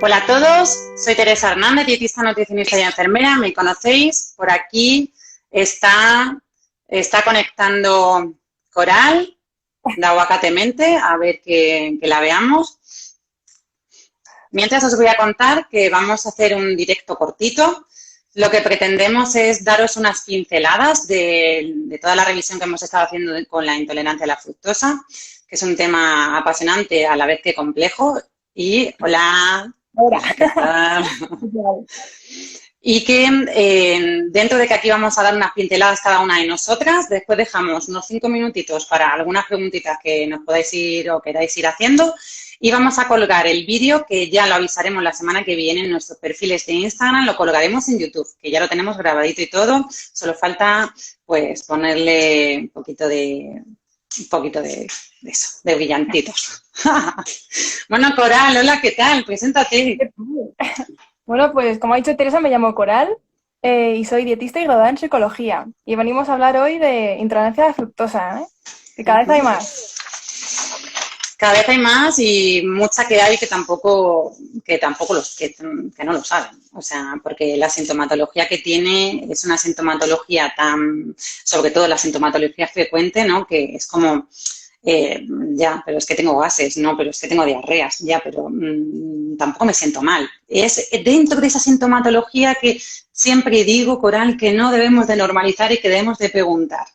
Hola a todos, soy Teresa Hernández, dietista, nutricionista y enfermera. Me conocéis, por aquí está conectando Coral de Aguacatemente, a ver que la veamos. Mientras os voy a contar que vamos a hacer un directo cortito. Lo que pretendemos es daros unas pinceladas de toda la revisión que hemos estado haciendo con la intolerancia a la fructosa, que es un tema apasionante a la vez que complejo. Y hola. Hola. ¿Qué tal? Y que dentro de que aquí vamos a dar unas pinceladas cada una de nosotras, después dejamos unos 5 minutitos para algunas preguntitas que nos podáis ir o queráis ir haciendo y vamos a colgar el vídeo que ya lo avisaremos la semana que viene en nuestros perfiles de Instagram, lo colgaremos en YouTube, que ya lo tenemos grabadito y todo, solo falta pues ponerle un poquito de eso, de brillantitos. Bueno, Coral, hola, ¿qué tal? Preséntate. Bueno, pues como ha dicho Teresa, me llamo Coral y soy dietista y graduada en psicología. Y venimos a hablar hoy de intolerancia a la fructosa, ¿eh? Que cada vez hay más. Cada vez hay más y mucha que hay que no lo saben. O sea, porque la sintomatología que tiene es una sintomatología sobre todo la sintomatología frecuente, ¿no? Que es como, ya, pero es que tengo gases, no, pero es que tengo diarreas, ya, pero tampoco me siento mal. Es dentro de esa sintomatología que siempre digo, Coral, que no debemos de normalizar y que debemos de preguntar.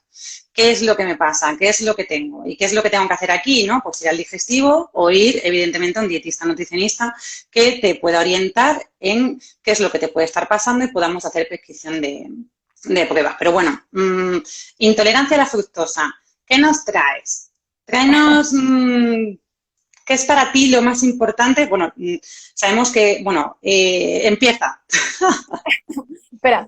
¿Qué es lo que me pasa? ¿Qué es lo que tengo? ¿Y qué es lo que tengo que hacer aquí? ¿No? Pues ir al digestivo o ir, evidentemente, a un dietista nutricionista que te pueda orientar en qué es lo que te puede estar pasando y podamos hacer prescripción de pruebas. Pero bueno, intolerancia a la fructosa. ¿Qué nos traes? Tráenos qué es para ti lo más importante. Bueno, sabemos que, empieza. Espera,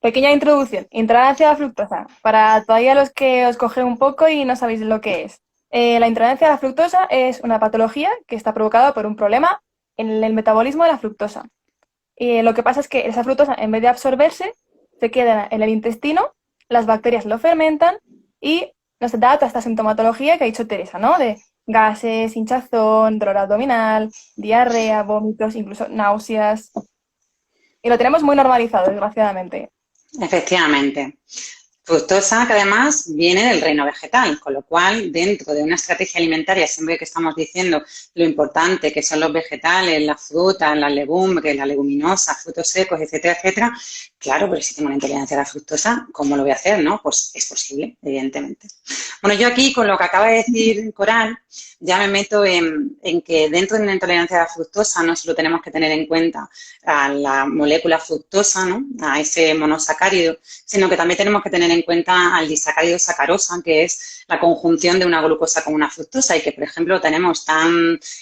pequeña introducción. Intolerancia a la fructosa. Para todavía los que os coge un poco y no sabéis lo que es. La intolerancia a la fructosa es una patología que está provocada por un problema en el metabolismo de la fructosa. Y lo que pasa es que esa fructosa, en vez de absorberse, se queda en el intestino, las bacterias lo fermentan y nos da toda esta sintomatología que ha dicho Teresa, ¿no? De gases, hinchazón, dolor abdominal, diarrea, vómitos, incluso náuseas. Y lo tenemos muy normalizado, desgraciadamente. Efectivamente. Fructosa, que además viene del reino vegetal, con lo cual, dentro de una estrategia alimentaria, siempre que estamos diciendo lo importante que son los vegetales, las frutas, las legumbres, las leguminosas, frutos secos, etcétera, etcétera, claro, pero si tengo una intolerancia a la fructosa, ¿cómo lo voy a hacer, no? Pues es posible, evidentemente. Bueno, yo aquí, con lo que acaba de decir Coral, ya me meto en que dentro de una intolerancia a la fructosa no solo tenemos que tener en cuenta a la molécula fructosa, ¿no? A ese monosacárido, sino que también tenemos que tener en cuenta al disacárido sacarosa, que es la conjunción de una glucosa con una fructosa y que, por ejemplo, tenemos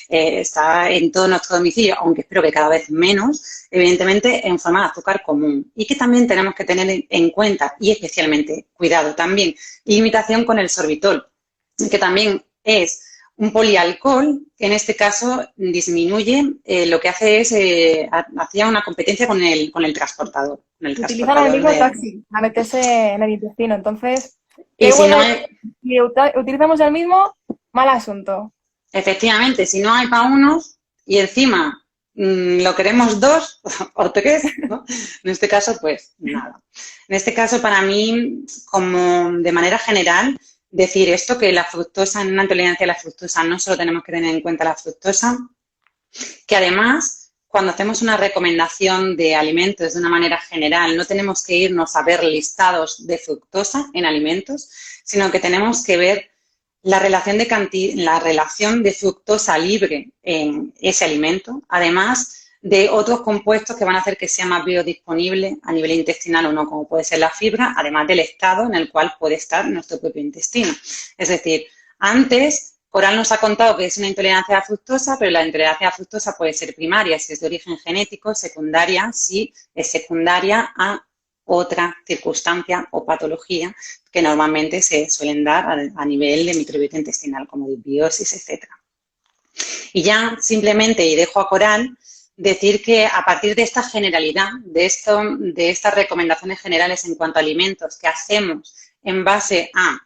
está en todo nuestro domicilio, aunque espero que cada vez menos, evidentemente en forma de azúcar común. Y que también tenemos que tener en cuenta, y especialmente, cuidado también, limitación con el sorbitol, que también es un polialcohol, que en este caso disminuye, lo que hace es, hacía una competencia con el transportador. Utilizan el mismo taxi a meterse en el intestino, entonces, Y si no si utilizamos el mismo, mal asunto. efectivamente, si no hay para unos y encima lo queremos 2 o 3, ¿no? En este caso, pues nada. En este caso, para mí, como de manera general, decir esto, que la fructosa, en una intolerancia a la fructosa, no solo tenemos que tener en cuenta la fructosa, que además, cuando hacemos una recomendación de alimentos de una manera general, no tenemos que irnos a ver listados de fructosa en alimentos, sino que tenemos que ver la relación de fructosa libre en ese alimento, además de otros compuestos que van a hacer que sea más biodisponible a nivel intestinal o no, como puede ser la fibra, además del estado en el cual puede estar nuestro propio intestino. Es decir, antes Coral nos ha contado que es una intolerancia a la fructosa, pero la intolerancia a la fructosa puede ser primaria si es de origen genético, secundaria si es secundaria a otra circunstancia o patología que normalmente se suelen dar a nivel de microbiota intestinal, como disbiosis, etcétera. Y ya simplemente, y dejo a Coral, decir que a partir de esta generalidad, de estas recomendaciones generales en cuanto a alimentos que hacemos en base a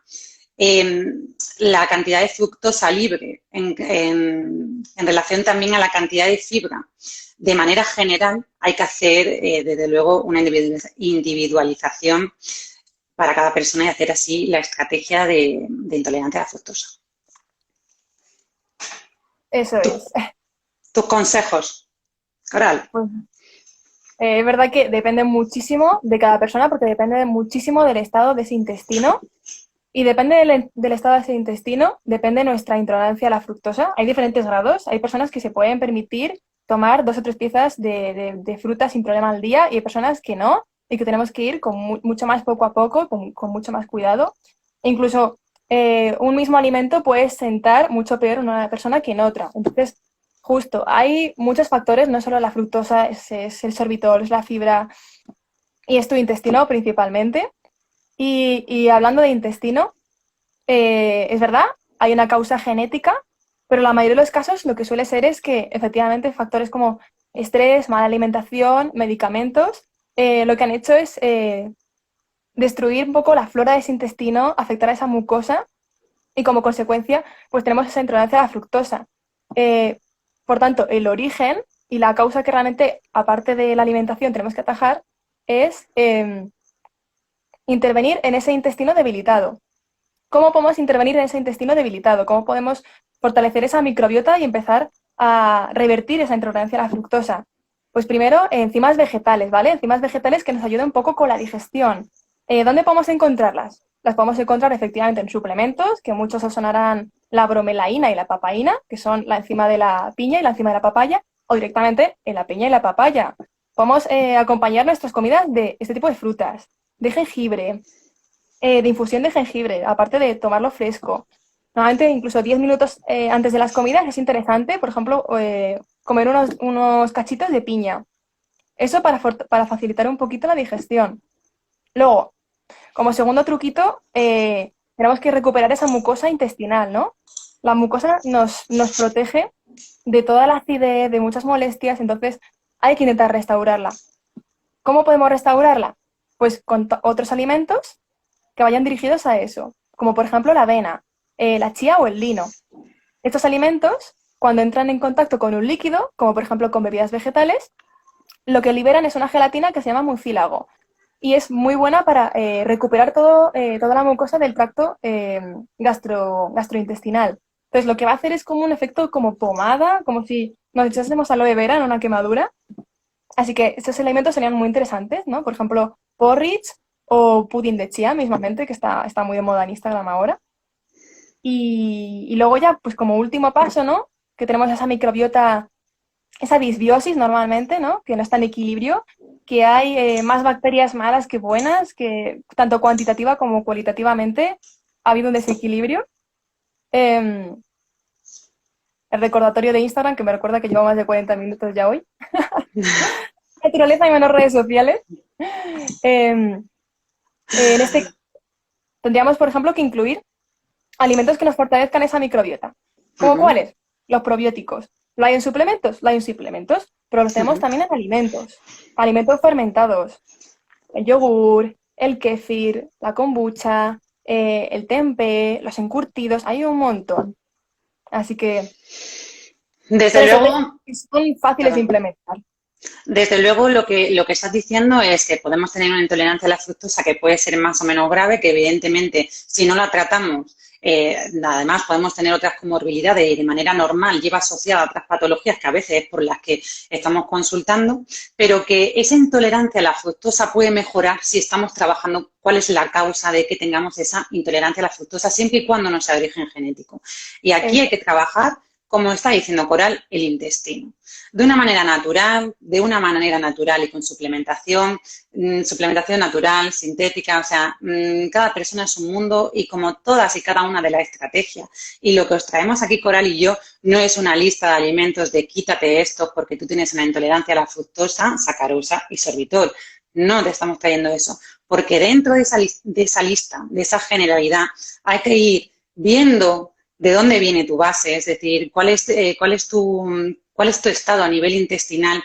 la cantidad de fructosa libre en relación también a la cantidad de fibra, de manera general hay que hacer, desde luego, una individualización para cada persona y hacer así la estrategia de intolerancia a la fructosa. Eso es. ¿Tus consejos, Coral? Pues, es verdad que depende muchísimo de cada persona porque depende muchísimo del estado de ese intestino y depende del estado de ese intestino, depende de nuestra intolerancia a la fructosa. Hay diferentes grados, hay personas que se pueden permitir tomar 2 o 3 piezas de fruta sin problema al día y hay personas que no y que tenemos que ir con mucho más poco a poco, con mucho más cuidado. E incluso un mismo alimento puede sentar mucho peor en una persona que en otra. Entonces, justo, hay muchos factores, no solo la fructosa, es el sorbitol, es la fibra y es tu intestino principalmente. Y hablando de intestino, es verdad, hay una causa genética, pero la mayoría de los casos lo que suele ser es que efectivamente factores como estrés, mala alimentación, medicamentos, lo que han hecho es destruir un poco la flora de ese intestino, afectar a esa mucosa y como consecuencia pues tenemos esa intolerancia a la fructosa. Por tanto, el origen y la causa que realmente, aparte de la alimentación, tenemos que atajar es intervenir en ese intestino debilitado. ¿Cómo podemos intervenir en ese intestino debilitado? ¿Cómo podemos fortalecer esa microbiota y empezar a revertir esa intolerancia a la fructosa? Pues primero, enzimas vegetales, ¿vale? Enzimas vegetales que nos ayuden un poco con la digestión. ¿Dónde podemos encontrarlas? Las podemos encontrar efectivamente en suplementos, que muchos os sonarán la bromelaína y la papaína, que son la enzima de la piña y la enzima de la papaya, o directamente en la piña y la papaya. Podemos acompañar nuestras comidas de este tipo de frutas, de jengibre, de infusión de jengibre, aparte de tomarlo fresco. Normalmente, incluso 10 minutos antes de las comidas es interesante, por ejemplo, comer unos cachitos de piña. Eso para facilitar un poquito la digestión. Luego, como segundo truquito, tenemos que recuperar esa mucosa intestinal, ¿no? La mucosa nos protege de toda la acidez, de muchas molestias, entonces hay que intentar restaurarla. ¿Cómo podemos restaurarla? Pues con otros alimentos que vayan dirigidos a eso, como por ejemplo la avena, la chía o el lino. Estos alimentos, cuando entran en contacto con un líquido, como por ejemplo con bebidas vegetales, lo que liberan es una gelatina que se llama mucílago y es muy buena para recuperar toda la mucosa del tracto gastrointestinal. Entonces lo que va a hacer es como un efecto como pomada, como si nos echásemos aloe vera en una quemadura. Así que estos alimentos serían muy interesantes, ¿no? Por ejemplo, porridge o pudding de chía mismamente, que está muy de moda en Instagram ahora. Y luego ya, pues como último paso, ¿no? Que tenemos esa microbiota, esa disbiosis normalmente, ¿no? Que no está en equilibrio, que hay más bacterias malas que buenas, que tanto cuantitativa como cualitativamente ha habido un desequilibrio. El recordatorio de Instagram, que me recuerda que llevo más de 40 minutos ya hoy. Naturaleza y menos redes sociales. En este tendríamos, por ejemplo, que incluir alimentos que nos fortalezcan esa microbiota. ¿Cómo cuáles? Los probióticos. ¿Lo hay en suplementos? Lo hay en suplementos, pero los tenemos también en alimentos. Alimentos fermentados. El yogur, el kéfir, la kombucha, el tempeh, los encurtidos, hay un montón. Así que desde luego son fáciles de implementar. Desde luego, lo que estás diciendo es que podemos tener una intolerancia a la fructosa que puede ser más o menos grave, que evidentemente, si no la tratamos, además podemos tener otras comorbilidades y de manera normal lleva asociada a otras patologías que a veces es por las que estamos consultando, pero que esa intolerancia a la fructosa puede mejorar si estamos trabajando cuál es la causa de que tengamos esa intolerancia a la fructosa, siempre y cuando no sea de origen genético. Y aquí hay que trabajar, como está diciendo Coral, el intestino. De una manera natural y con suplementación natural, sintética, o sea, cada persona es un mundo y como todas y cada una de las estrategias. Y lo que os traemos aquí, Coral y yo, no es una lista de alimentos de quítate esto porque tú tienes una intolerancia a la fructosa, sacarosa y sorbitol. No te estamos trayendo eso, porque dentro de esa lista, de esa generalidad, hay que ir viendo de dónde viene tu base, es decir, cuál es tu estado a nivel intestinal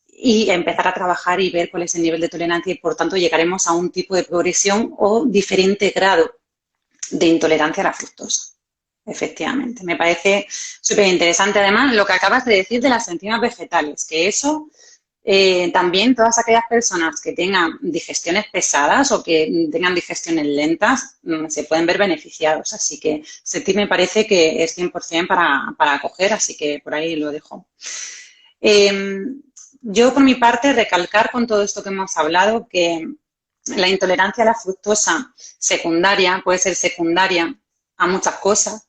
y empezar a trabajar y ver cuál es el nivel de tolerancia y, por tanto, llegaremos a un tipo de progresión o diferente grado de intolerancia a la fructosa. efectivamente. Me parece súper interesante, además, lo que acabas de decir de las enzimas vegetales, que eso también todas aquellas personas que tengan digestiones pesadas o que tengan digestiones lentas se pueden ver beneficiados. Así que Septi me parece que es 100% para coger, así que por ahí lo dejo. Yo, por mi parte, recalcar con todo esto que hemos hablado que la intolerancia a la fructosa secundaria puede ser secundaria a muchas cosas,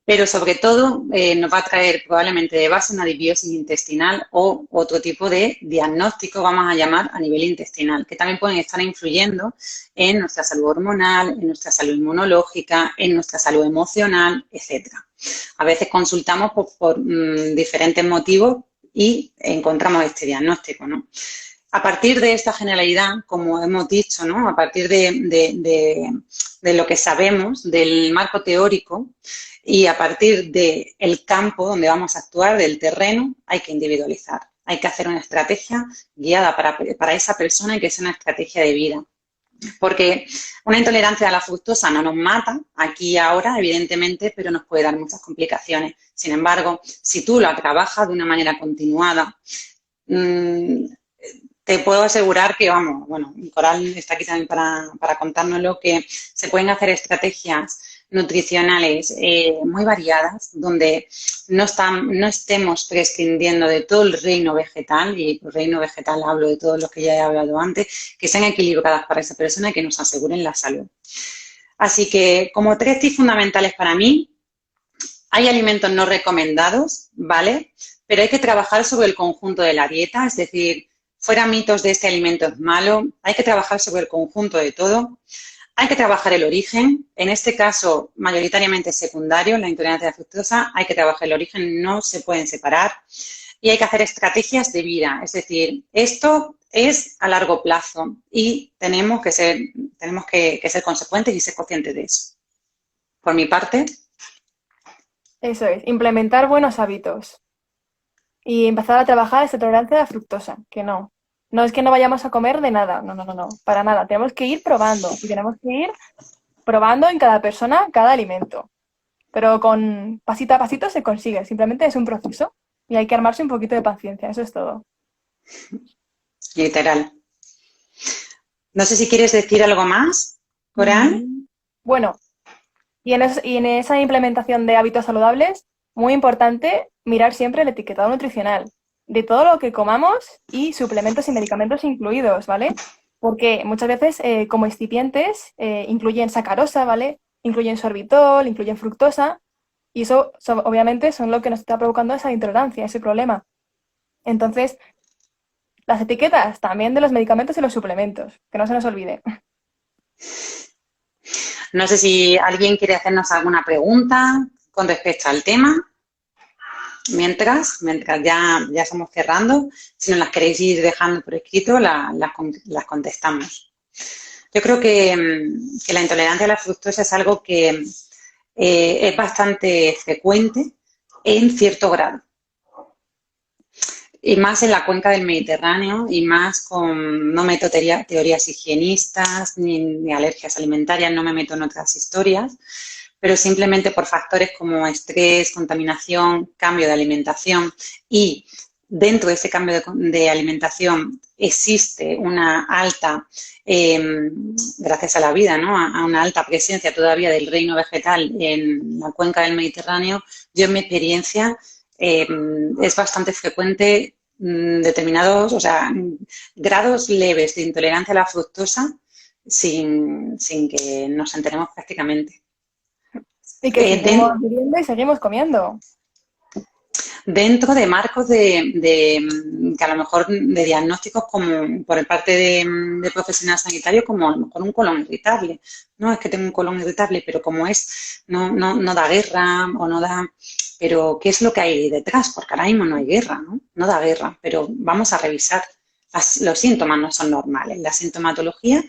pero sobre todo nos va a traer probablemente de base una disbiosis intestinal o otro tipo de diagnóstico, vamos a llamar, a nivel intestinal, que también pueden estar influyendo en nuestra salud hormonal, en nuestra salud inmunológica, en nuestra salud emocional, etcétera. A veces consultamos por diferentes motivos y encontramos este diagnóstico, ¿no? A partir de esta generalidad, como hemos dicho, ¿no? A partir de lo que sabemos, del marco teórico y a partir del campo donde vamos a actuar, del terreno, hay que individualizar. Hay que hacer una estrategia guiada para esa persona y que sea una estrategia de vida. Porque una intolerancia a la fructosa no nos mata aquí y ahora, evidentemente, pero nos puede dar muchas complicaciones. Sin embargo, si tú la trabajas de una manera continuada, te puedo asegurar que, vamos, bueno, Coral está aquí también para contárnoslo, que se pueden hacer estrategias nutricionales muy variadas, donde no estemos prescindiendo de todo el reino vegetal, y por reino vegetal hablo de todos los que ya he hablado antes, que sean equilibradas para esa persona y que nos aseguren la salud. Así que, como 3 tips fundamentales para mí, hay alimentos no recomendados, ¿vale? Pero hay que trabajar sobre el conjunto de la dieta, es decir, fuera mitos de este alimento es malo, hay que trabajar sobre el conjunto de todo, hay que trabajar el origen, en este caso mayoritariamente secundario, la intolerancia a la fructosa, hay que trabajar el origen, no se pueden separar, y hay que hacer estrategias de vida, es decir, esto es a largo plazo y tenemos que ser consecuentes y ser conscientes de eso. Por mi parte. Eso es, implementar buenos hábitos y empezar a trabajar esa tolerancia a la fructosa, que no. No es que no vayamos a comer de nada, no, para nada. Tenemos que ir probando y tenemos que ir probando en cada persona cada alimento. Pero con pasito a pasito se consigue, simplemente es un proceso y hay que armarse un poquito de paciencia, eso es todo. Literal. No sé si quieres decir algo más, Coral. Bueno, y en esa implementación de hábitos saludables, muy importante mirar siempre el etiquetado nutricional de todo lo que comamos y suplementos y medicamentos incluidos, ¿vale? Porque muchas veces como excipientes incluyen sacarosa, ¿vale? Incluyen sorbitol, incluyen fructosa y eso obviamente son lo que nos está provocando esa intolerancia, ese problema. Entonces, las etiquetas también de los medicamentos y los suplementos, que no se nos olvide. No sé si alguien quiere hacernos alguna pregunta con respecto al tema. Mientras ya estamos cerrando, si nos las queréis ir dejando por escrito, las contestamos. Yo creo que la intolerancia a la fructosa es algo que es bastante frecuente en cierto grado. Y más en la cuenca del Mediterráneo y más no meto teorías higienistas ni alergias alimentarias, no me meto en otras historias, pero simplemente por factores como estrés, contaminación, cambio de alimentación y dentro de ese cambio de alimentación existe una alta, gracias a la vida, ¿no? A una alta presencia todavía del reino vegetal en la cuenca del Mediterráneo. Yo en mi experiencia es bastante frecuente determinados, o sea, grados leves de intolerancia a la fructosa sin que nos enteremos prácticamente. Y que seguimos viviendo y seguimos comiendo. Dentro de marcos que a lo mejor de diagnósticos como por parte de profesional sanitario, como a lo mejor un colon irritable. No es que tengo un colon irritable, pero como no da guerra o no da... Pero, ¿qué es lo que hay detrás? Porque ahora mismo no hay guerra, ¿no? No da guerra, pero vamos a revisar. Los síntomas no son normales. La sintomatología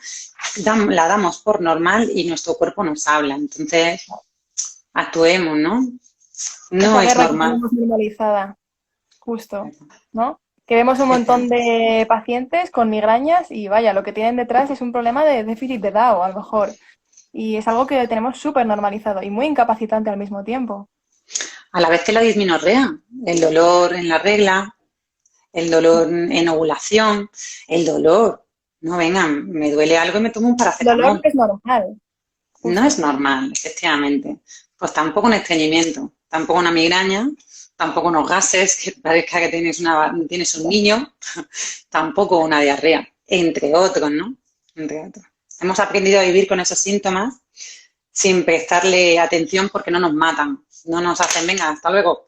la damos por normal y nuestro cuerpo nos habla. Entonces, actuemos, ¿no? No es normal. Normalizada, justo, ¿no? Que vemos un montón de pacientes con migrañas y vaya, lo que tienen detrás es un problema de déficit de DAO, a lo mejor. Y es algo que tenemos súper normalizado y muy incapacitante al mismo tiempo. A la vez que la dismenorrea, el dolor en la regla, el dolor en ovulación, el dolor. No, venga, me duele algo y me tomo un El dolor no paracetamol. es normal, No es justo. normal, efectivamente. Pues tampoco un estreñimiento, tampoco una migraña, tampoco unos gases, que parezca que tienes un niño, tampoco una diarrea, entre otros, ¿no? Entre otros. Hemos aprendido a vivir con esos síntomas sin prestarle atención porque no nos matan, no nos hacen, venga, hasta luego.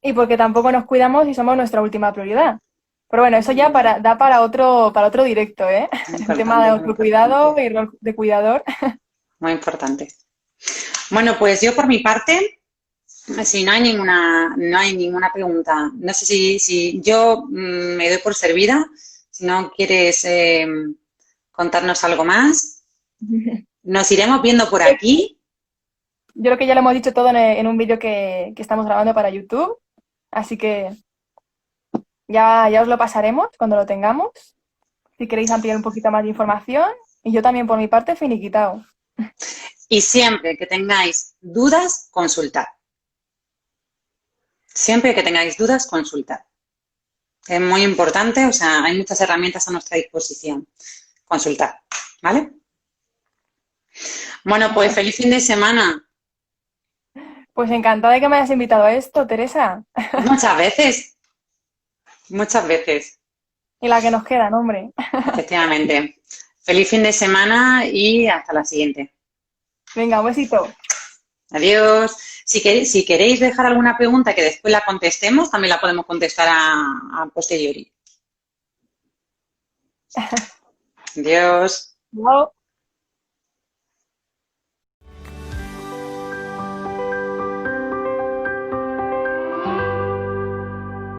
Y porque tampoco nos cuidamos y somos nuestra última prioridad. Pero bueno, eso ya da para otro directo, ¿eh? Muy El tema de importante, muy autocuidado importante, y rol de cuidador. muy importante. Bueno, pues yo por mi parte, si no hay ninguna pregunta, no sé si yo me doy por servida, si no quieres contarnos algo más, nos iremos viendo por aquí. Yo creo que ya lo hemos dicho todo en un vídeo que estamos grabando para YouTube, así que ya os lo pasaremos cuando lo tengamos, si queréis ampliar un poquito más de información. Y yo también por mi parte, finiquitado. Y siempre que tengáis dudas, consultad. Siempre que tengáis dudas, consultad. Es muy importante, o sea, hay muchas herramientas a nuestra disposición. Consultad, ¿vale? Bueno, pues feliz fin de semana. Pues encantada de que me hayas invitado a esto, Teresa. Muchas veces, muchas veces, Y la que nos queda, no, hombre. efectivamente. Feliz fin de semana y hasta la siguiente. Venga, un besito. Adiós. Si queréis dejar alguna pregunta que después la contestemos, también la podemos contestar a posteriori. Adiós. Chao.